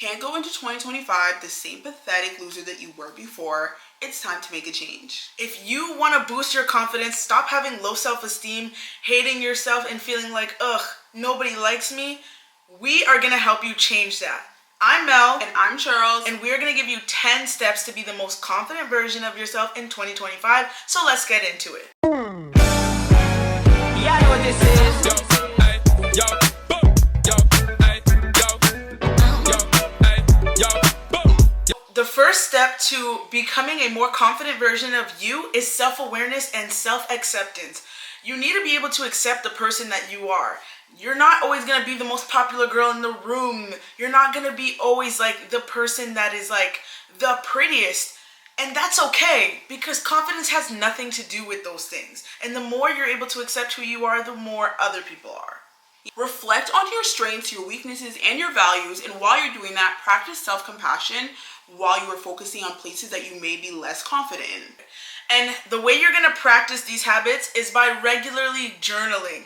Can't go into 2025 the same pathetic loser that you were before. It's time to make a change. If you want to boost your confidence, stop having low self-esteem, hating yourself, and feeling like, ugh, nobody likes me, we are going to help you change that. I'm Mel. And I'm Charles. And we're going to give you 10 steps to be the most confident version of yourself in 2025. So let's get into it. Yeah, I know what this is. The first step to becoming a more confident version of you is self-awareness and self-acceptance. You need to be able to accept the person that you are. You're not always going to be the most popular girl in the room. You're not going to be always like the person that is like the prettiest. And that's okay, because confidence has nothing to do with those things. And the more you're able to accept who you are, the more other people are. Reflect on your strengths, your weaknesses, and your values. And while you're doing that, practice self-compassion while you are focusing on places that you may be less confident in. And the way you're going to practice these habits is by regularly journaling.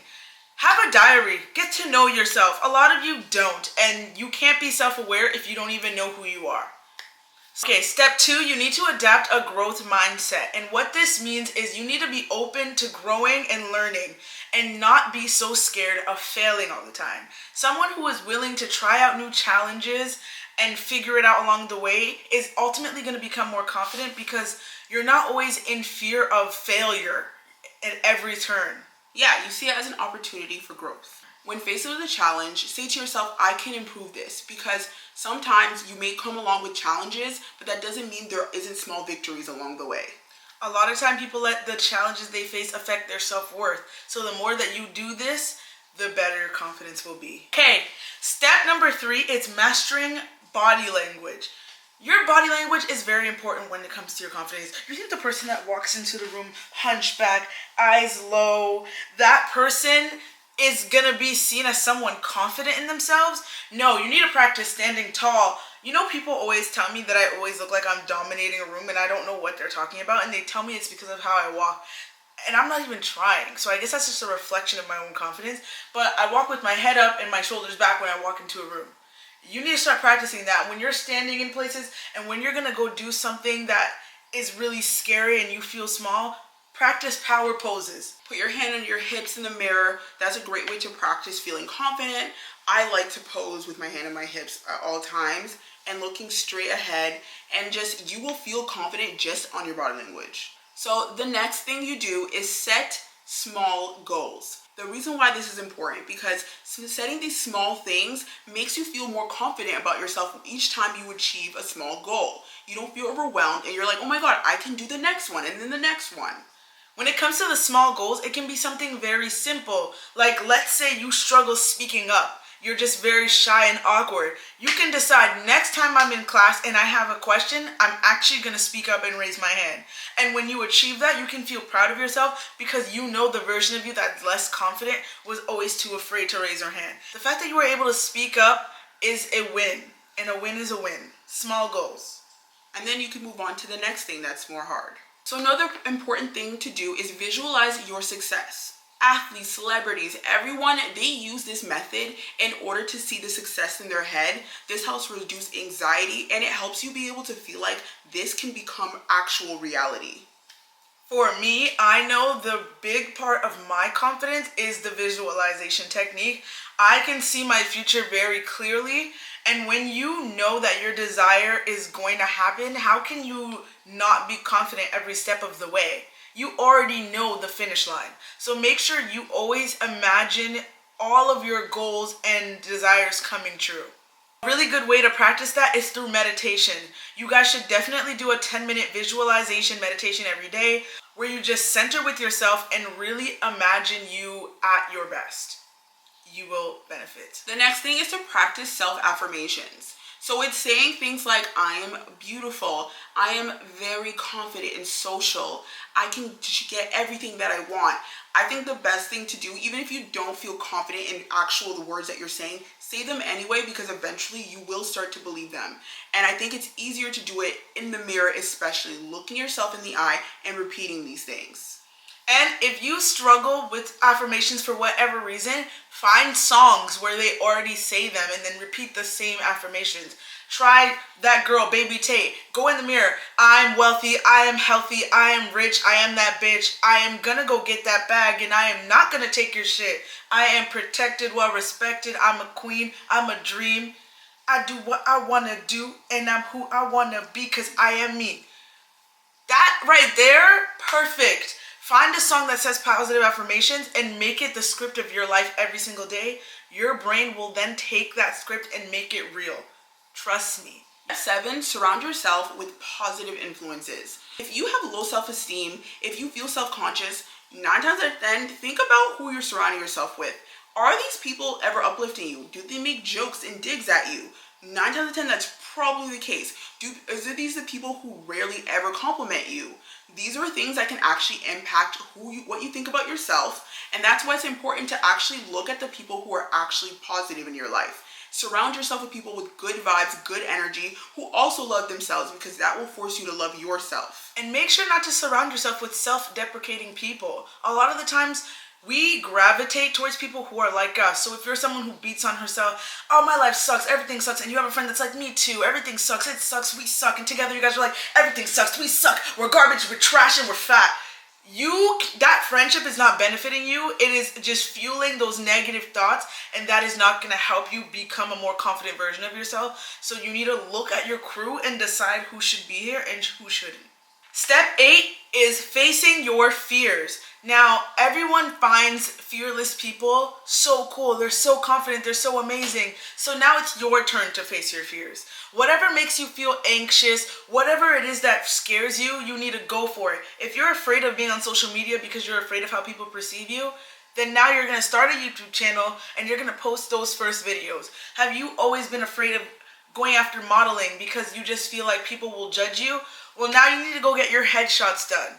Have a diary. Get to know yourself. A lot of you don't, and you can't be self-aware if you don't even know who you are. Okay, step 2, you need to adapt a growth mindset. And what this means is you need to be open to growing and learning and not be so scared of failing all the time. Someone who is willing to try out new challenges and figure it out along the way is ultimately going to become more confident, because you're not always in fear of failure at every turn. Yeah, you see it as an opportunity for growth. When faced with a challenge, say to yourself, I can improve this, because sometimes you may come along with challenges, but that doesn't mean there isn't small victories along the way. A lot of time people let the challenges they face affect their self-worth. So the more that you do this, the better your confidence will be. Okay, step number 3 is mastering body language. Your body language is very important when it comes to your confidence. You think the person that walks into the room hunchback, eyes low, that person is gonna be seen as someone confident in themselves? No, you need to practice standing tall. You know, people always tell me that I always look like I'm dominating a room and I don't know what they're talking about, and they tell me it's because of how I walk. And I'm not even trying. So I guess that's just a reflection of my own confidence. But I walk with my head up and my shoulders back when I walk into a room. You need to start practicing that when you're standing in places, and when you're going to go do something that is really scary and you feel small. Practice power poses. Put your hand on your hips in the mirror. That's a great way to practice feeling confident. I like to pose with my hand on my hips at all times and looking straight ahead, and just you will feel confident just on your body language. So the next thing you do is set small goals. The reason why this is important, because setting these small things makes you feel more confident about yourself each time you achieve a small goal. You don't feel overwhelmed and you're like, oh my God, I can do the next one and then the next one. When it comes to the small goals, it can be something very simple. Like, let's say you struggle speaking up. You're just very shy and awkward. You can decide, next time I'm in class and I have a question, I'm actually going to speak up and raise my hand. And when you achieve that, you can feel proud of yourself, because you know the version of you that's less confident was always too afraid to raise her hand. The fact that you were able to speak up is a win, and a win is a win. Small goals. And then you can move on to the next thing that's more hard. So another important thing to do is visualize your success. Athletes, celebrities, everyone, they use this method in order to see the success in their head. This helps reduce anxiety, and it helps you be able to feel like this can become actual reality. For me, I know the big part of my confidence is the visualization technique. I can see my future very clearly, and when you know that your desire is going to happen, how can you not be confident every step of the way? You already know the finish line. So make sure you always imagine all of your goals and desires coming true. A really good way to practice that is through meditation. You guys should definitely do a 10-minute visualization meditation every day, where you just center with yourself and really imagine you at your best. You will benefit. The next thing is to practice self-affirmations. So it's saying things like, I am beautiful, I am very confident and social, I can get everything that I want. I think the best thing to do, even if you don't feel confident in the words that you're saying, say them anyway, because eventually you will start to believe them. And I think it's easier to do it in the mirror, especially looking yourself in the eye and repeating these things. And if you struggle with affirmations for whatever reason, find songs where they already say them and then repeat the same affirmations. Try that girl, Baby Tate. Go in the mirror. I'm wealthy. I am healthy. I am rich. I am that bitch. I am gonna go get that bag and I am not gonna take your shit. I am protected, well respected. I'm a queen. I'm a dream. I do what I wanna do and I'm who I wanna be because I am me. That right there, perfect. Find a song that says positive affirmations and make it the script of your life every single day. Your brain will then take that script and make it real. Trust me. 7, surround yourself with positive influences. If you have low self-esteem, if you feel self-conscious, 9 times out of 10, think about who you're surrounding yourself with. Are these people ever uplifting you? Do they make jokes and digs at you? 9 times out of 10, that's probably the case. Is it these the people who rarely ever compliment you? These are things that can actually impact what you think about yourself, and that's why it's important to actually look at the people who are actually positive in your life. Surround yourself with people with good vibes, good energy, who also love themselves, because that will force you to love yourself. And make sure not to surround yourself with self-deprecating people. A lot of the times, we gravitate towards people who are like us. So if you're someone who beats on herself, oh, my life sucks, everything sucks, and you have a friend that's like, me too, everything sucks, it sucks, we suck, and together you guys are like, everything sucks, we suck, we're garbage, we're trash, and we're fat. That friendship is not benefiting you. It is just fueling those negative thoughts, and that is not going to help you become a more confident version of yourself. So you need to look at your crew and decide who should be here and who shouldn't. Step 8 is facing your fears. Now, everyone finds fearless people so cool. They're so confident. They're so amazing. So now it's your turn to face your fears. Whatever makes you feel anxious, whatever it is that scares you, you need to go for it. If you're afraid of being on social media because you're afraid of how people perceive you, then now you're going to start a YouTube channel and you're going to post those first videos. Have you always been afraid of going after modeling because you just feel like people will judge you? Well, now you need to go get your headshots done.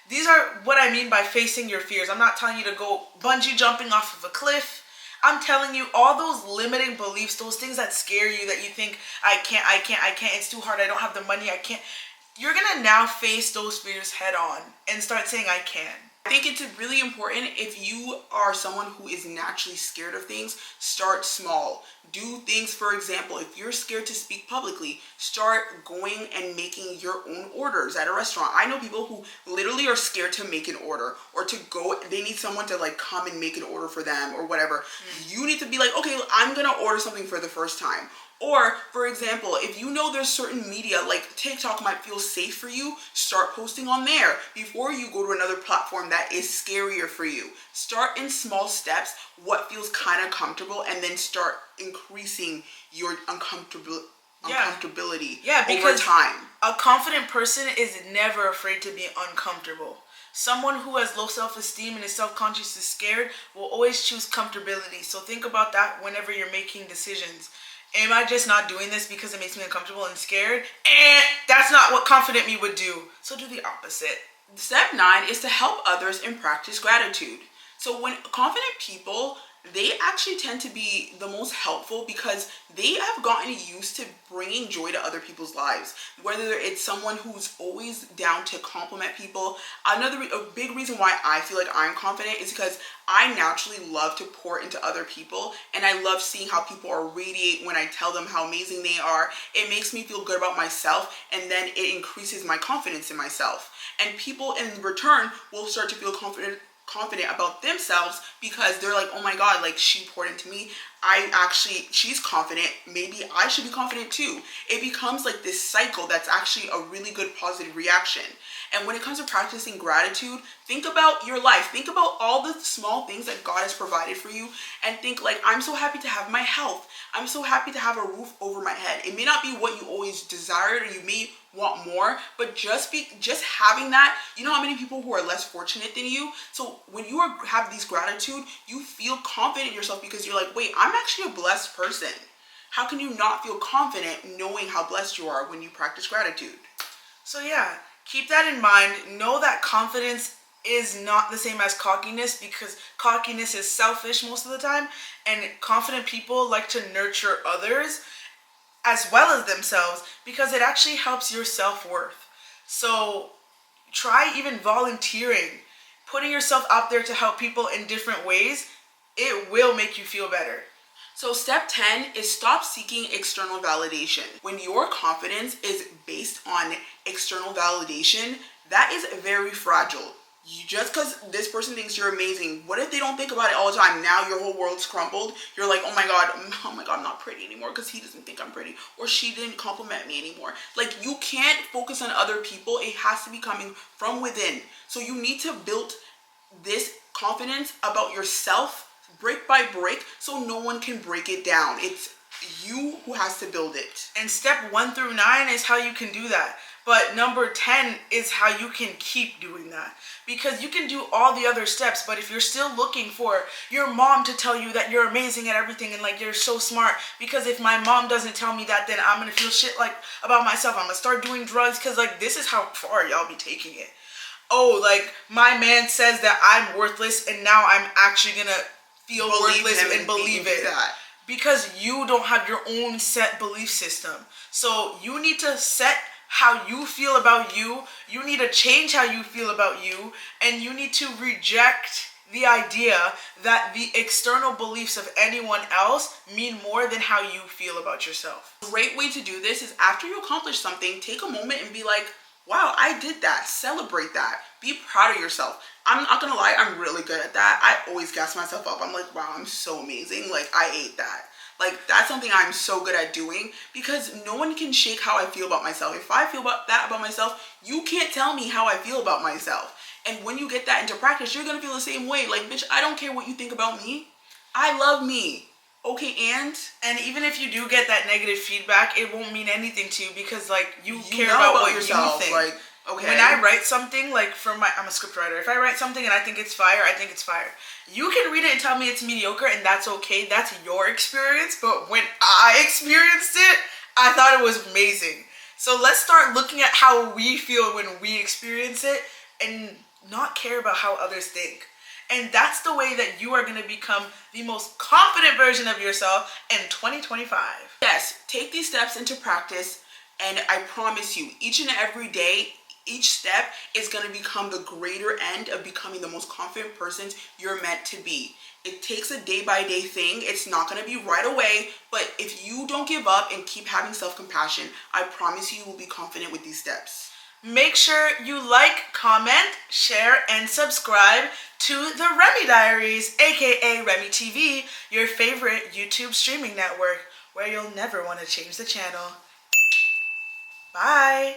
These are what I mean by facing your fears. I'm not telling you to go bungee jumping off of a cliff. I'm telling you all those limiting beliefs, those things that scare you, that you think, I can't, it's too hard, I don't have the money, I can't. You're going to now face those fears head on and start saying, I can. I think it's really important, if you are someone who is naturally scared of things, start small. Do things, for example, if you're scared to speak publicly, start going and making your own orders at a restaurant. I know people who literally are scared to make an order or to go, they need someone to like come and make an order for them or whatever. You need to be like, okay, I'm gonna order something for the first time. Or, for example, if you know there's certain media, like TikTok might feel safe for you, start posting on there before you go to another platform that is scarier for you. Start in small steps, what feels kind of comfortable, and then start increasing your uncomfortability over time. A confident person is never afraid to be uncomfortable. Someone who has low self-esteem and is self-conscious and scared will always choose comfortability. So think about that whenever you're making decisions. Am I just not doing this because it makes me uncomfortable and scared? That's not what confident me would do. So do the opposite. Step 9 is to help others and practice gratitude. So when confident people, they actually tend to be the most helpful because they have gotten used to bringing joy to other people's lives. Whether it's someone who's always down to compliment people. A big reason why I feel like I'm confident is because I naturally love to pour into other people, and I love seeing how people are radiate when I tell them how amazing they are. It makes me feel good about myself, and then it increases my confidence in myself. And people in return will start to feel confident about themselves because they're like, oh my god, like she poured into me, she's confident, maybe I should be confident too. It becomes like this cycle that's actually a really good positive reaction. And when it comes to practicing gratitude, think about your life. Think about all the small things that God has provided for you, and think like, I'm so happy to have my health. I'm so happy to have a roof over my head. It may not be what you always desired, or you may want more, but just having that. You know how many people who are less fortunate than you? So when you have these gratitude, you feel confident in yourself because you're like, wait, I'm actually a blessed person. How can you not feel confident knowing how blessed you are when you practice gratitude? So yeah, keep that in mind. Know that confidence is not the same as cockiness, because cockiness is selfish most of the time, and confident people like to nurture others as well as themselves because it actually helps your self-worth. So try even volunteering. putting yourself out there to help people in different ways, it will make you feel better. So step 10 is stop seeking external validation. When your confidence is based on external validation, that is very fragile. Just because this person thinks you're amazing, what if they don't think about it all the time? Now your whole world's crumbled. You're like, oh my god, I'm not pretty anymore because he doesn't think I'm pretty, or she didn't compliment me anymore. Like, you can't focus on other people. It has to be coming from within. So you need to build this confidence about yourself brick by brick so no one can break it down. It's you who has to build it. And step 1 through 9 is how you can do that. But number 10 is how you can keep doing that. Because you can do all the other steps, but if you're still looking for your mom to tell you that you're amazing at everything and like you're so smart, because if my mom doesn't tell me that, then I'm gonna feel shit like about myself. I'm gonna start doing drugs because like this is how far y'all be taking it. Oh, like my man says that I'm worthless and now I'm actually gonna feel worthless and believe it. Because you don't have your own set belief system. So you need to set how you feel about you. You need to change how you feel about you. And you need to reject the idea that the external beliefs of anyone else mean more than how you feel about yourself. A great way to do this is after you accomplish something, take a moment and be like, wow, I did that. Celebrate that. Be proud of yourself. I'm not gonna lie, I'm really good at that. I always gas myself up. I'm like, wow, I'm so amazing. Like, I ate that. Like, that's something I'm so good at doing because no one can shake how I feel about myself. If I feel about myself, you can't tell me how I feel about myself. And when you get that into practice, you're gonna feel the same way. Like, bitch, I don't care what you think about me. I love me. Okay, and even if you do get that negative feedback, it won't mean anything to you because like you care know about what yourself. You think. Like, okay. When I write something, like I'm a script writer. If I write something and I think it's fire, I think it's fire. You can read it and tell me it's mediocre and that's okay. That's your experience. But when I experienced it, I thought it was amazing. So let's start looking at how we feel when we experience it and not care about how others think. And that's the way that you are going to become the most confident version of yourself in 2025. Yes, take these steps into practice, and I promise you, each and every day, each step is going to become the greater end of becoming the most confident person you're meant to be. It takes a day-by-day thing. It's not going to be right away, but if you don't give up and keep having self-compassion, I promise you will be confident with these steps. Make sure you like, comment, share, and subscribe to the Remy Diaries, aka Remy TV, your favorite YouTube streaming network, where you'll never want to change the channel. Bye!